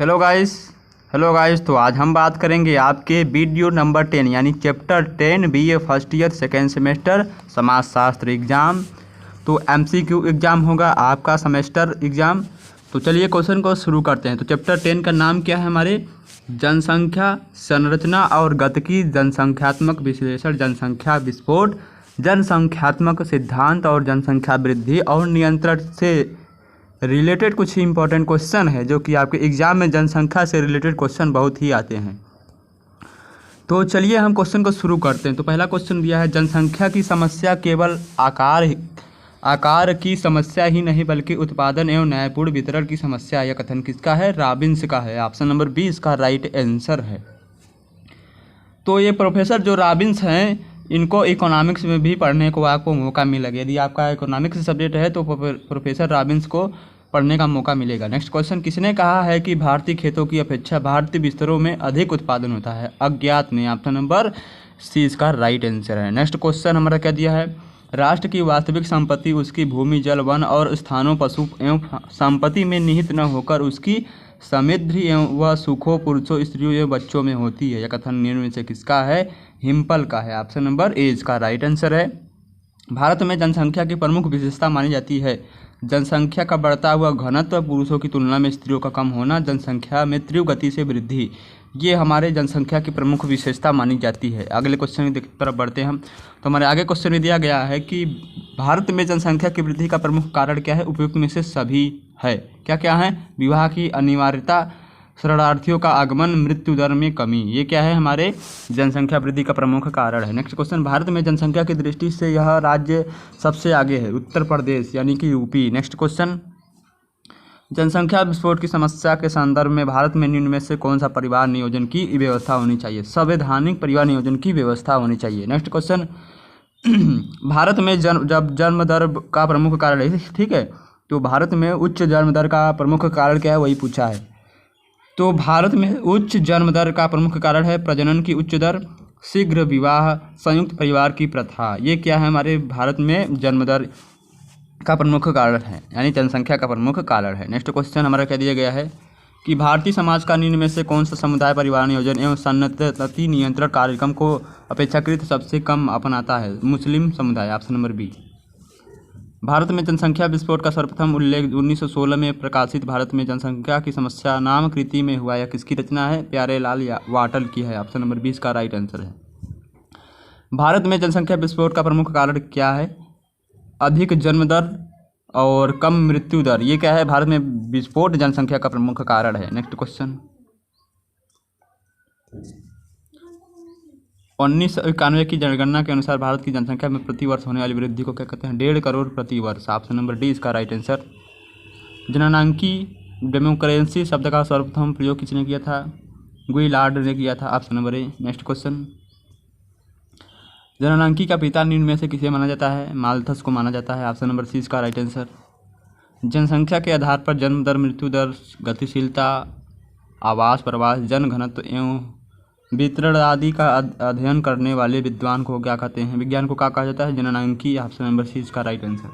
Hello guys. तो आज हम बात करेंगे आपके वीडियो नंबर 10 यानी chapter 10 BA first year second semester समाजशास्त्र एग्ज़ाम। तो एमसीक्यू एग्ज़ाम होगा आपका सेमेस्टर एग्ज़ाम। तो चलिए क्वेश्चन को शुरू करते हैं। तो चैप्टर 10 का नाम क्या है हमारे? जनसंख्या संरचना और गतिकी, जनसंख्यात्मक विश्लेषण, जनसंख्या विस्फोट, जनसंख्यात्मक सिद्धांत और जनसंख्या वृद्धि और नियंत्रण से रिलेटेड कुछ इंपॉर्टेंट क्वेश्चन है जो कि आपके एग्ज़ाम में जनसंख्या से रिलेटेड क्वेश्चन बहुत ही आते हैं। तो चलिए हम क्वेश्चन को शुरू करते हैं। तो पहला क्वेश्चन दिया है, जनसंख्या की समस्या केवल आकार की समस्या ही नहीं बल्कि उत्पादन एवं न्यायपूर्ण वितरण की समस्या। यह कथन किसका है? रॉबिन्स का है। ऑप्शन नंबर बी इसका राइट आंसर है। तो ये प्रोफेसर जो रॉबिन्स हैं, इनको इकोनॉमिक्स में भी पढ़ने को आपको मौका मिलेगा। यदि आपका इकोनॉमिक्स सब्जेक्ट है तो प्रोफेसर रॉबिन्स को पढ़ने का मौका मिलेगा। नेक्स्ट क्वेश्चन, किसने कहा है कि भारतीय खेतों की अपेक्षा भारतीय बिस्तरों में अधिक उत्पादन होता है? अज्ञात ने। ऑप्शन नंबर सी इसका राइट आंसर है। नेक्स्ट क्वेश्चन हमारा क्या दिया है? राष्ट्र की वास्तविक संपत्ति उसकी भूमि, जल, वन और स्थानों, पशु एवं संपत्ति में निहित न होकर उसकी समृद्धि एवं व सुखों, पुरुषों, स्त्रियों एवं बच्चों में होती है। यह कथन निम्न में से किसका है? हिम्पल का है। ऑप्शन नंबर ए इसका राइट आंसर है। भारत में जनसंख्या की प्रमुख विशेषता मानी जाती है जनसंख्या का बढ़ता हुआ घनत्व, पुरुषों की तुलना में स्त्रियों का कम होना, जनसंख्या में तीव्र गति से वृद्धि। ये हमारे जनसंख्या की प्रमुख विशेषता मानी जाती है। अगले क्वेश्चन की तरफ बढ़ते हैं हम। तो हमारे आगे क्वेश्चन में दिया गया है कि भारत में जनसंख्या की वृद्धि का प्रमुख कारण क्या है? उपयुक्त में से सभी है। क्या क्या है? विवाह की अनिवार्यता, शरणार्थियों का आगमन, मृत्यु दर में कमी। ये क्या है? हमारे जनसंख्या वृद्धि का प्रमुख कारण है। नेक्स्ट क्वेश्चन, भारत में जनसंख्या की दृष्टि से यह राज्य सबसे आगे है? उत्तर प्रदेश यानी कि यूपी। नेक्स्ट क्वेश्चन, जनसंख्या विस्फोट की समस्या के संदर्भ में भारत में निम्न में से कौन सा परिवार नियोजन की व्यवस्था होनी चाहिए? संवैधानिक परिवार नियोजन की व्यवस्था होनी चाहिए। नेक्स्ट क्वेश्चन, भारत में जब जन्म दर का प्रमुख कारण है, ठीक है, तो भारत में उच्च जन्म दर का प्रमुख कारण क्या है वही पूछा है। तो भारत में उच्च जन्म दर का प्रमुख कारण है प्रजनन की उच्च दर, शीघ्र विवाह, संयुक्त परिवार की प्रथा। ये क्या है? हमारे भारत में जन्म दर का प्रमुख कारण है, यानी जनसंख्या का प्रमुख कारण है। नेक्स्ट क्वेश्चन हमारा क्या दिया गया है कि भारतीय समाज का निम्न में से कौन सा समुदाय परिवार नियोजन एवं सन्नति नियंत्रण कार्यक्रम को अपेक्षाकृत सबसे कम अपनाता है? मुस्लिम समुदाय। Option number B. भारत में जनसंख्या विस्फोट का सर्वप्रथम उल्लेख 1916 में प्रकाशित भारत में जनसंख्या की समस्या नाम कृति में हुआ। यह किसकी रचना है? प्यारेलाल वाटल की है। ऑप्शन नंबर 20 का राइट आंसर है। भारत में जनसंख्या विस्फोट का प्रमुख कारण क्या है? अधिक जन्म दर और कम मृत्यु दर। ये क्या है? भारत में विस्फोट जनसंख्या का प्रमुख कारण है। नेक्स्ट क्वेश्चन, 1991 की जनगणना के अनुसार भारत की जनसंख्या में प्रति वर्ष होने वाली वृद्धि को क्या कहते हैं? 1.5 करोड़ प्रति वर्ष। ऑप्शन नंबर डी इसका राइट आंसर। जननांकी डेमोक्रेसी शब्द का सर्वप्रथम प्रयोग किसने किया था? गुइलार्ड ने किया था। Option number A. Next question, जननांकी का पिता निम्न में से किसे माना जाता है? माल्थस को माना जाता है। ऑप्शन नंबर सी इसका राइट आंसर। जनसंख्या के आधार पर जन्म दर, मृत्यु दर, गतिशीलता, आवास प्रवास, जन घनत्व एवं वितरण आदि का अध्ययन करने वाले विद्वान को क्या कहते हैं? विज्ञान को क्या कहा जाता है? जननांकी। ऑप्शन नंबर सी इसका राइट आंसर।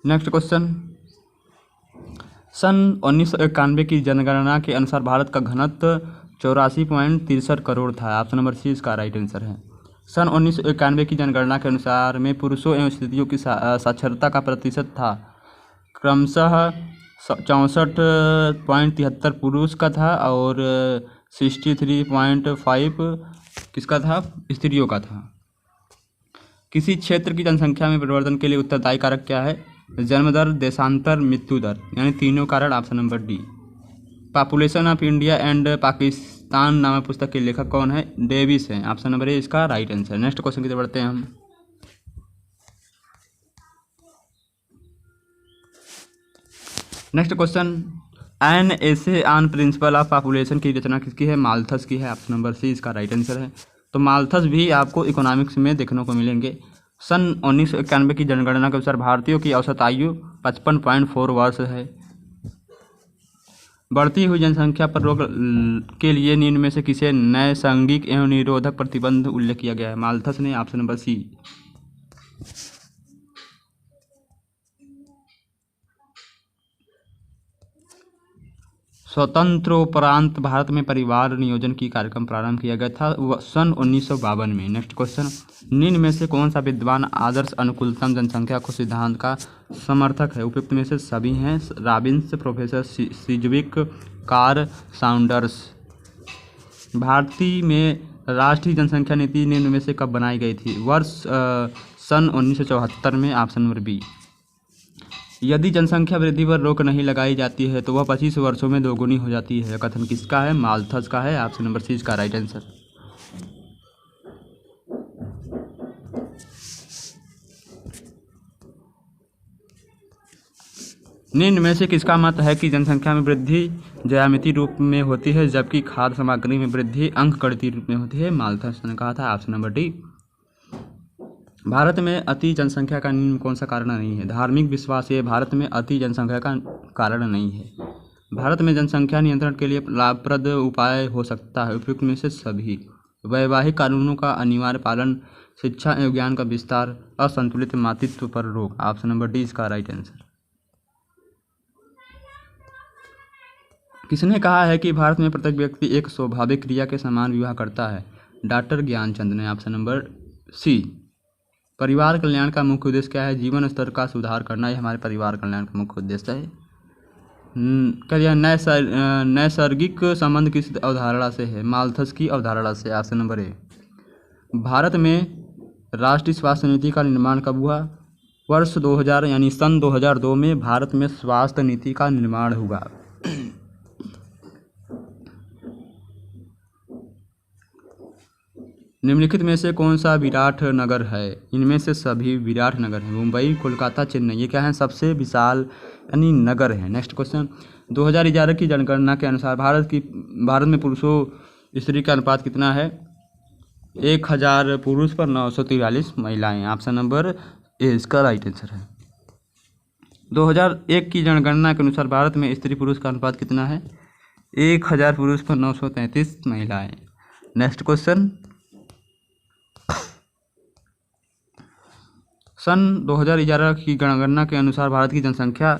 नेक्स्ट क्वेश्चन, सन 1991 की जनगणना के अनुसार भारत का घनत्व 84.63 करोड़ था। ऑप्शन नंबर सी इसका राइट आंसर है। सन 1991 की जनगणना के अनुसार में पुरुषों एवं स्त्रियों की साक्षरता का प्रतिशत था क्रमशः 64.73 पुरुष का था और 63.5 किसका था? स्त्रियों का था। किसी क्षेत्र की जनसंख्या में परिवर्तन के लिए उत्तरदायी कारक क्या है? जन्म दर, देशांतर, मृत्यु दर, यानी तीनों कारण। Option number D. Population of India and Pakistan नामक पुस्तक के लेखक कौन है? डेविस हैं। ऑप्शन नंबर ए इसका राइट आंसर। नेक्स्ट क्वेश्चन की तरफ बढ़ते हैं हम। Next question, an essay on principle of population की रचना किसकी है? माल्थस की है। ऑप्शन नंबर सी इसका राइट आंसर है। तो माल्थस भी आपको इकोनॉमिक्स में देखने को मिलेंगे। सन 1991 की जनगणना के अनुसार भारतीयों की औसत आयु 55.4 वर्ष है। बढ़ती हुई जनसंख्या पर रोक के लिए निम्न में से किसे नैसर्गिक एवं निरोधक प्रतिबंध उल्लेख किया गया है? माल्थस ने। Option number C. स्वतंत्रोपरांत भारत में परिवार नियोजन की कार्यक्रम प्रारंभ किया गया था सन 1952 में। नेक्स्ट क्वेश्चन, निम्न में से कौन सा विद्वान आदर्श अनुकूलतम जनसंख्या को सिद्धांत का समर्थक है? उपयुक्त में से सभी हैं, Robbins, professor Sidgwick, Karl Saunders. भारतीय में राष्ट्रीय जनसंख्या नीति निम्न में से कब बनाई गई थी? वर्ष सन 1974 में। Option number B. यदि जनसंख्या वृद्धि पर रोक नहीं लगाई जाती है तो वह 25 वर्षों में दोगुनी हो जाती है। कथन किसका है? माल्थस का है। ऑप्शन नंबर सी इसका राइट आंसर। निम्न में से किसका मत है कि जनसंख्या में वृद्धि ज्यामितीय रूप में होती है जबकि खाद्य सामग्री में वृद्धि अंकगणितीय रूप में होती है? माल्थस ने कहा था। Option number D. भारत में अति जनसंख्या का निम्न कौन सा कारण नहीं है? धार्मिक विश्वास ये भारत में अति जनसंख्या का कारण नहीं है। भारत में जनसंख्या नियंत्रण के लिए लाभप्रद उपाय हो सकता है। उपयुक्त में से सभी। वैवाहिक कानूनों का अनिवार्य पालन, शिक्षा एवं ज्ञान का विस्तार, असंतुलित मातृत्व पर रोक। ऑप्शन नंबर डी इसका राइट आंसर। किसने कहा है कि भारत में प्रत्येक व्यक्ति एक स्वाभाविक क्रिया के समान विवाह करता है? डॉक्टर ज्ञानचंद ने। Option number C. परिवार कल्याण का मुख्य उद्देश्य क्या है? जीवन स्तर का सुधार करना, यह हमारे परिवार कल्याण का मुख्य उद्देश्य है। क्या नैसर्गिक संबंध किस अवधारणा से है? माल्थस की अवधारणा से। ऑप्शन नंबर ए। भारत में राष्ट्रीय स्वास्थ्य नीति का निर्माण कब हुआ? वर्ष 2000 यानी सन 2002 में भारत में स्वास्थ्य नीति का निर्माण हुआ। निम्नलिखित में से कौन सा विराट नगर है? इनमें से सभी विराट नगर हैं। मुंबई, कोलकाता, चेन्नई, ये क्या है? सबसे विशाल यानी नगर है। नेक्स्ट क्वेश्चन, 2011 की जनगणना के अनुसार भारत में पुरुषों स्त्री का अनुपात कितना है? 1000 पुरुष पर 943 महिलाएं। ऑप्शन नंबर ए इसका राइट आंसर है। 2001 की जनगणना के अनुसार भारत में स्त्री पुरुष का अनुपात कितना है? 1000 पुरुष पर 933 महिलाएं। नेक्स्ट क्वेश्चन, सन 2011 की जनगणना के अनुसार भारत की जनसंख्या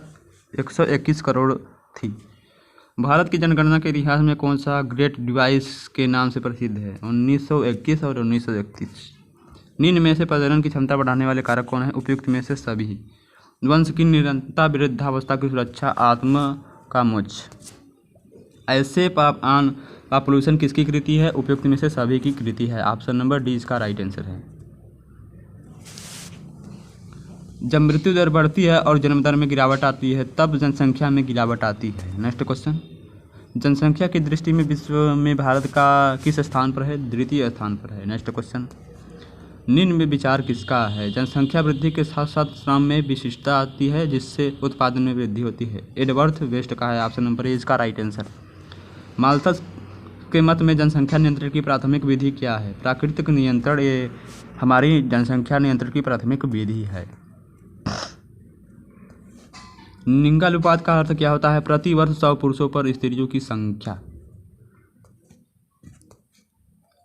121 करोड़ थी। भारत की जनगणना के इतिहास में कौन सा ग्रेट डिवाइस के नाम से प्रसिद्ध है? 1921 और 1931। निम्न में से प्रजनन की क्षमता बढ़ाने वाले कारक कौन है? उपयुक्त में से सभी। वंश की निरंतरता, वृद्धावस्था की सुरक्षा, आत्मा का मोक्ष। ऐसे पॉपुलेशन किसकी कृति है? उपयुक्त में से सभी की कृति है। ऑप्शन नंबर डी इसका राइट आंसर है। जब मृत्यु दर बढ़ती है और जन्म दर में गिरावट आती है तब जनसंख्या में गिरावट आती है। नेक्स्ट क्वेश्चन, जनसंख्या की दृष्टि में विश्व में भारत का किस स्थान पर है? द्वितीय स्थान पर है। नेक्स्ट क्वेश्चन, निम्न में विचार किसका है? जनसंख्या वृद्धि के साथ साथ श्रम में विशिष्टता आती है जिससे उत्पादन में वृद्धि होती है। एडवर्थ वेस्ट का है। ऑप्शन नंबर ए इसका राइट आंसर। माल्थस के मत में जनसंख्या नियंत्रण की प्राथमिक विधि क्या है? प्राकृतिक नियंत्रण, ये हमारी जनसंख्या नियंत्रण की प्राथमिक विधि है। लिंगानुपात का अर्थ क्या होता है? प्रति वर्ष 100 पुरुषों पर स्त्रियों की संख्या।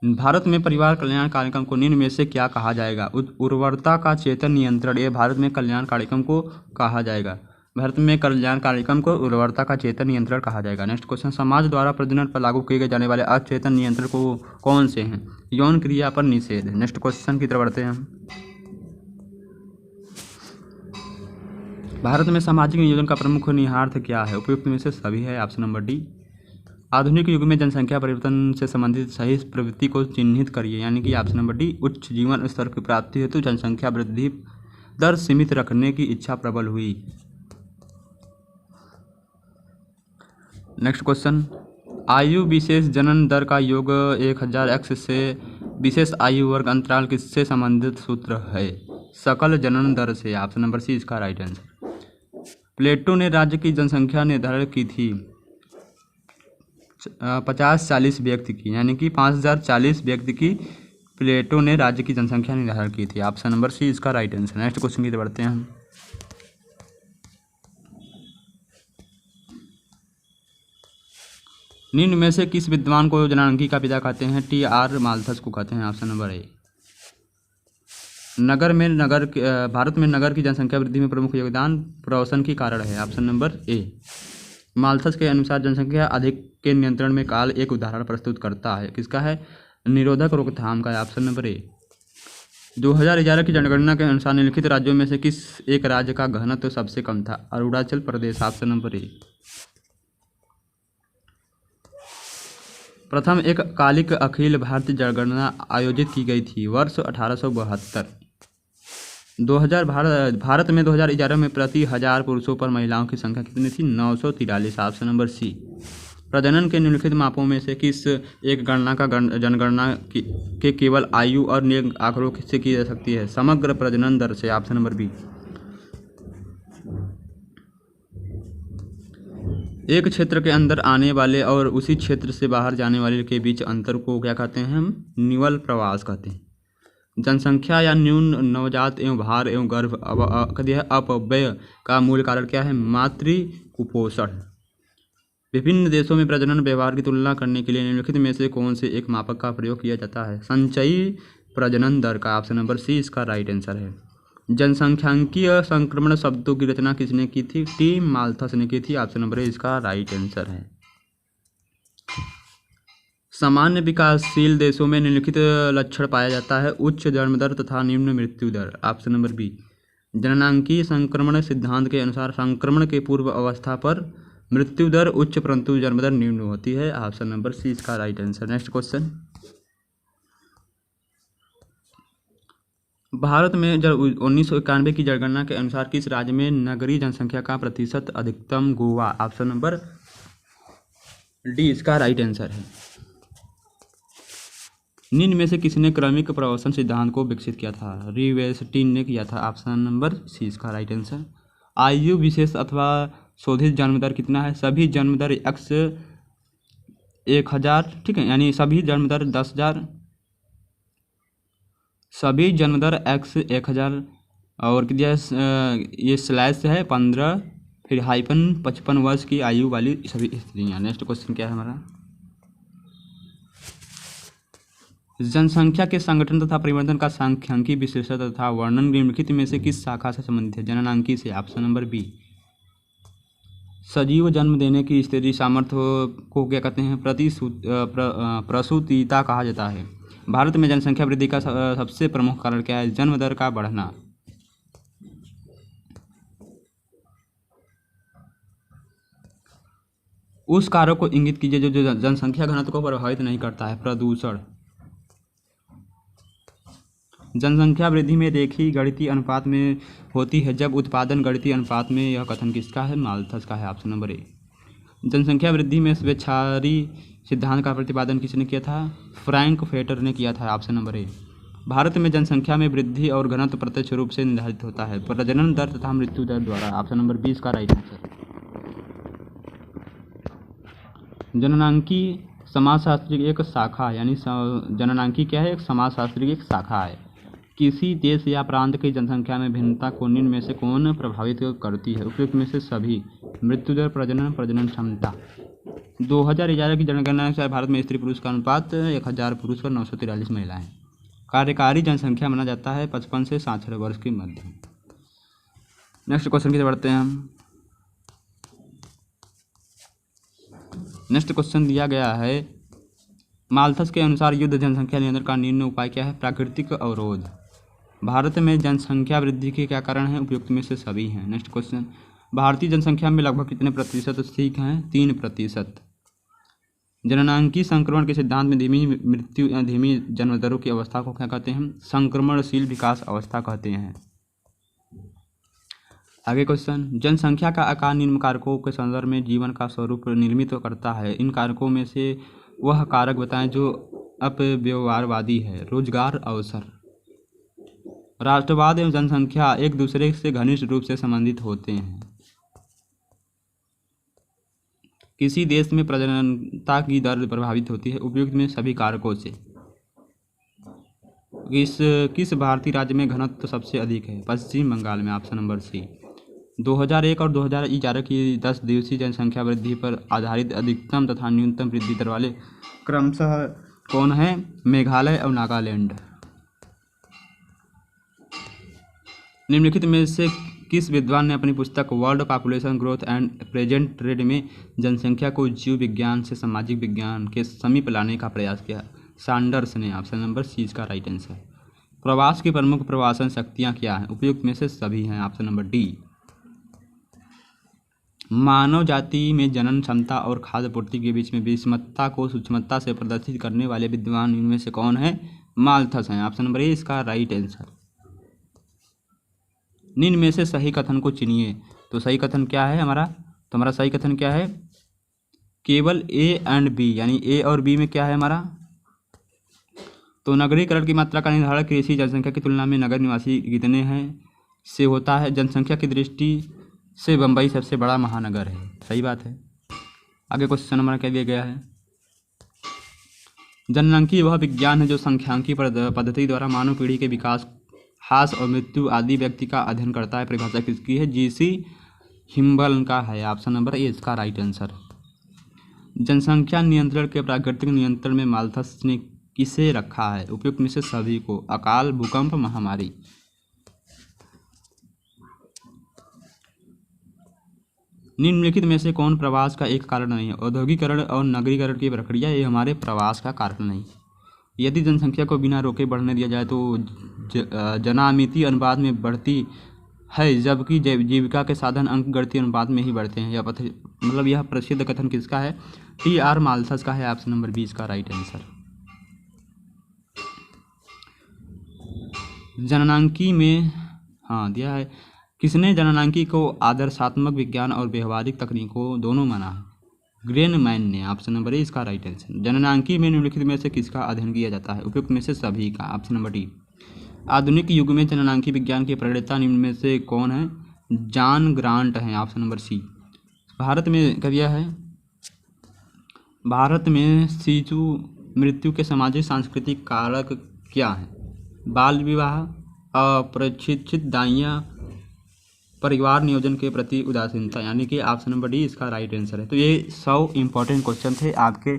भारत में परिवार कल्याण कार्यक्रम को निम्न में से क्या कहा जाएगा? उर्वरता का चेतन नियंत्रण, ये भारत में कल्याण कार्यक्रम को कहा जाएगा। भारत में कल्याण कार्यक्रम को उर्वरता का चेतन नियंत्रण कहा जाएगा। नेक्स्ट क्वेश्चन, समाज द्वारा प्रजनन पर लागू किए जाने वाले अचेतन नियंत्रण को कौन से हैं? यौन क्रिया पर निषेध। नेक्स्ट क्वेश्चन की तरफ बढ़ते हैं हम। भारत में सामाजिक नियोजन का प्रमुख निहितार्थ क्या है? उपयुक्त में से सभी है। Option number D. आधुनिक युग में जनसंख्या परिवर्तन से संबंधित सही प्रवृत्ति को चिन्हित करिए, यानी कि ऑप्शन नंबर डी। उच्च जीवन स्तर की प्राप्ति हेतु जनसंख्या वृद्धि दर सीमित रखने की इच्छा प्रबल हुई। नेक्स्ट क्वेश्चन, आयु विशेष जनन दर का योग 1000 x से विशेष आयु वर्ग अंतराल किससे संबंधित सूत्र है? सकल जनन दर से। ऑप्शन नंबर सी इसका राइट आंसर। प्लेटो ने राज्य की जनसंख्या निर्धारित की थी 50-40 व्यक्ति की, यानी कि 5040 व्यक्ति की प्लेटो ने राज्य की जनसंख्या निर्धारित की थी। ऑप्शन नंबर सी इसका राइट आंसर। नेक्स्ट क्वेश्चन की तरफ बढ़ते हैं हम। निम्न में से किस विद्वान को जनांगी का पिता कहते हैं? टी.आर. माल्थस को कहते हैं। ऑप्शन नंबर ए। भारत में नगर की जनसंख्या वृद्धि में प्रमुख योगदान प्रवासन की कारण है। ऑप्शन नंबर ए। माल्थस के अनुसार जनसंख्या अधिक के नियंत्रण में काल एक उदाहरण प्रस्तुत करता है। किसका है? निरोधक रोकथाम का है, ऑप्शन नंबर ए। 2011 की जनगणना के अनुसार निम्नलिखित राज्यों में से किस एक राज्य का घनत्व सबसे कम था? अरुणाचल प्रदेश, ऑप्शन नंबर ए। प्रथम एक कालिक अखिल भारतीय जनगणना आयोजित की गई थी वर्ष 1872। भारत में 2011 में प्रति 1000 पुरुषों पर महिलाओं की संख्या कितनी थी? 943, ऑप्शन नंबर सी। प्रजनन के निम्नलिखित मापों में से किस एक गणना का जनगणना के केवल आयु और लिंग आंकड़ों से की जा सकती है? समग्र प्रजनन दर से, ऑप्शन नंबर बी। एक क्षेत्र के अंदर आने वाले और उसी क्षेत्र से बाहर जाने वाले के बीच अंतर को क्या कहते हैं? हम निवल प्रवास कहते हैं। जनसंख्या या न्यून नवजात एवं भार एवं गर्भ अपव्यय का मूल कारण क्या है? मातृ कुपोषण। विभिन्न देशों में प्रजनन व्यवहार की तुलना करने के लिए निम्नलिखित में से कौन से एक मापक का प्रयोग किया जाता है? संचयी प्रजनन दर का, ऑप्शन नंबर सी इसका राइट आंसर है। जनसंख्यांकीय संक्रमण शब्दों की रचना किसने की थी? टी माल्थस ने की थी, ऑप्शन नंबर ए इसका राइट आंसर है। सामान्य विकासशील देशों में निम्नलिखित लक्षण पाया जाता है? उच्च जन्म दर तथा निम्न मृत्यु दर, ऑप्शन नंबर बी। जननांकीय संक्रमण सिद्धांत के अनुसार संक्रमण के पूर्व अवस्था पर मृत्यु दर उच्च परंतु जन्म दर निम्न होती है, ऑप्शन नंबर सी इसका right answer. Next question, Bharat में जब 1991 की जनगणना के अनुसार किस राज्य में नगरीय जनसंख्या का प्रतिशत अधिकतम? गोवा, ऑप्शन नंबर डी इसका राइट आंसर है। निम्न में से किसने क्रमिक प्रवासन सिद्धांत को विकसित किया था? रिवेस्टीन ने किया था, ऑप्शन नंबर सी इसका राइट आंसर। आयु विशेष अथवा शोधित जन्म दर कितना है? सभी जन्म दर x 1000, ठीक है, यानी सभी जन्म दर 10,000, सभी जन्म दर x 1000 और कितना ये स्लैश है 15 फिर हाइफन 55 वर्ष की आयु वाली सभी स्त्रियाँ। नेक्स्ट क्वेश्चन क्या है हमारा? जनसंख्या के संगठन तथा परिवर्तन का सांख्यिकी विश्लेषण तथा वर्णन निम्नलिखित में से किस शाखा से संबंधित है? जननांकी से, ऑप्शन नंबर बी। सजीव जन्म देने की स्त्री सामर्थ्य को क्या कहते हैं? प्रसूतिता कहा जाता है। भारत में जनसंख्या वृद्धि का सबसे प्रमुख कारण क्या है? जन्म दर का बढ़ना। उस कारक को इंगित कीजिए जो जनसंख्या घनत्व को प्रभावित नहीं करता है। प्रदूषण। जनसंख्या वृद्धि में रेखीय गणितीय अनुपात में होती है जब उत्पादन गणितीय अनुपात में। यह कथन किसका है? माल्थस का है, ऑप्शन नंबर ए। जनसंख्या वृद्धि में स्वेच्छाचारी सिद्धांत का प्रतिपादन किसने किया था? फ्रैंकफर्टर ने किया था, ऑप्शन नंबर ए। भारत में जनसंख्या में वृद्धि और घनत्व प्रत्यक्ष रूप से निर्धारित होता है प्रजनन दर तथा मृत्यु दर द्वारा, ऑप्शन नंबर 20 का राइट आंसर। जननांकी समाजशास्त्री की एक शाखा, यानी जननांकी क्या है? एक समाजशास्त्री की एक शाखा है। किसी देश या प्रांत की जनसंख्या में भिन्नता को निम्न में से कौन प्रभावित करती है? उपयुक्त में से सभी। मृत्यु दर, प्रजनन क्षमता। 2011 की जनगणना के अनुसार भारत में स्त्री पुरुष का अनुपात 1000 पुरुष पर 943 महिलाएं। कार्यकारी जनसंख्या माना जाता है 55 से 66 वर्ष के मध्य। नेक्स्ट क्वेश्चन की तरफ बढ़ते हैं हम। नेक्स्ट क्वेश्चन दिया गया है, माल्थस के अनुसार युद्ध जनसंख्या नियंत्रण का निम्न उपाय क्या है? प्राकृतिक अवरोध। भारत में जनसंख्या वृद्धि के क्या कारण हैं? उपयुक्त में से सभी हैं। नेक्स्ट क्वेश्चन, भारतीय जनसंख्या में लगभग कितने प्रतिशत सिख हैं? 3%। जननांकी संक्रमण के सिद्धांत में धीमी जन्म दरों की अवस्था को क्या कहते हैं? संक्रमणशील विकास अवस्था कहते हैं। आगे क्वेश्चन, जनसंख्या का आकार निम्न कारकों के संदर्भ में जीवन का स्वरूप निर्मित करता है। इन कारकों में से वह कारक बताएं जो अपव्यवहारवादी है। रोजगार अवसर। राष्ट्रवाद एवं जनसंख्या एक दूसरे से घनिष्ठ रूप से संबंधित होते हैं। किसी देश में प्रजननता की दर प्रभावित होती है? उपयुक्त में सभी कारकों से। किस भारतीय राज्य में घनत्व सबसे अधिक है? पश्चिम बंगाल में, ऑप्शन नंबर सी। 2001 और 2011 की 10 दिवसीय जनसंख्या वृद्धि पर आधारित अधिकतम तथा न्यूनतम वृद्धि दर वाले क्रमशः कौन है? मेघालय और नागालैंड। निम्नलिखित में से किस विद्वान ने अपनी पुस्तक world population growth and present trend में जनसंख्या को जीव विज्ञान से सामाजिक विज्ञान के समीप लाने का प्रयास किया? सैंडर्स ने। ऑप्शन नंबर सी इसका राइट आंसर। प्रवास की प्रमुख प्रवासन शक्तियाँ क्या हैं? उपयुक्त में से सभी हैं। Option number D. मानव जाति में जनन क्षमता और खाद्य पूर्ति के बीच में विषमता को सूक्ष्मता से प्रदर्शित करने वाले विद्वान इनमें से कौन है? माल्थस हैं। ऑप्शन नंबर ए इसका राइट आंसर। निम्न में से सही कथन को चुनिए। तो सही कथन क्या है हमारा? तो हमारा सही कथन क्या है? केवल ए एंड बी, यानी ए और बी में क्या है हमारा? तो नगरीकरण की मात्रा का निर्धारण कृषि जनसंख्या की तुलना में नगर निवासी कितने हैं से होता है। जनसंख्या की दृष्टि से बम्बई सबसे बड़ा महानगर है। सही बात है। आगे क्वेश्चन हमारा क्या दिया गया है? जननांकी वह विज्ञान है जो सांख्यिकी पद्धति द्वारा मानव पीढ़ी के विकास, ह्रास और मृत्यु आदि व्यक्ति का अध्ययन करता है। परिभाषा किसकी है? जीसी हिम्बल का है। ऑप्शन नंबर ए इसका राइट आंसर। जनसंख्या नियंत्रण के प्राकृतिक नियंत्रण में माल्थस ने किसे रखा है? उपयुक्त में से सभी को। अकाल, भूकंप, महामारी। निम्नलिखित में से कौन प्रवास का एक कारण नहीं है? औद्योगिकरण और नगरीकरण की प्रक्रिया ये हमारे प्रवास का कारण नहीं। यदि जनसंख्या को बिना रोके बढ़ने दिया जाए तो जनामिति अनुपात में बढ़ती है, जबकि जीविका के साधन अंकगणितीय अनुपात में ही बढ़ते हैं। यह प्रसिद्ध कथन किसका है? टी.आर. माल्थस का है। ऑप्शन नंबर बी इसका राइट आंसर। जननांकी में दिया है, किसने जननांकी को आदर्शात्मक विज्ञान और व्यवहारिक तकनीकों दोनों माना है? ग्रेनमैन ने। ऑप्शन नंबर ए इसका राइट आंसर। जननांकी में निम्नलिखित में से किसका अध्ययन किया जाता है? उपयुक्त में से सभी का। Option number D. आधुनिक युग में जननांकी विज्ञान के प्रणेता निम्न में से कौन है? जॉन ग्रांट हैं। Option number C. भारत में करिया है, भारत में शिशु मृत्यु के सामाजिक सांस्कृतिक कारक क्या हैं? बाल विवाह, अप्रशिक्षित दाइयाँ, परिवार नियोजन के प्रति उदासीनता, यानी कि ऑप्शन नंबर डी इसका राइट आंसर है। तो ये 100 इंपॉर्टेंट क्वेश्चन थे आपके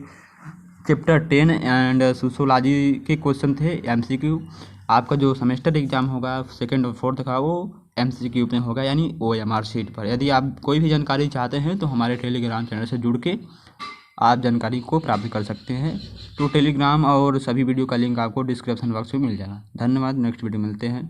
चैप्टर 10 एंड सोशियोलॉजी के क्वेश्चन थे एमसीक्यू। आपका जो सेमेस्टर एग्जाम होगा 2nd और 4th का वो एमसीक्यू में होगा, यानी OMR शीट पर। यदि आप कोई भी जानकारी चाहते हैं तो हमारे टेलीग्राम चैनल से जुड़ के आप जानकारी को प्राप्त कर सकते हैं। तो टेलीग्राम और सभी वीडियो का लिंक आपको डिस्क्रिप्शन बॉक्स में मिल जाएगा। धन्यवाद। नेक्स्ट वीडियो मिलते हैं।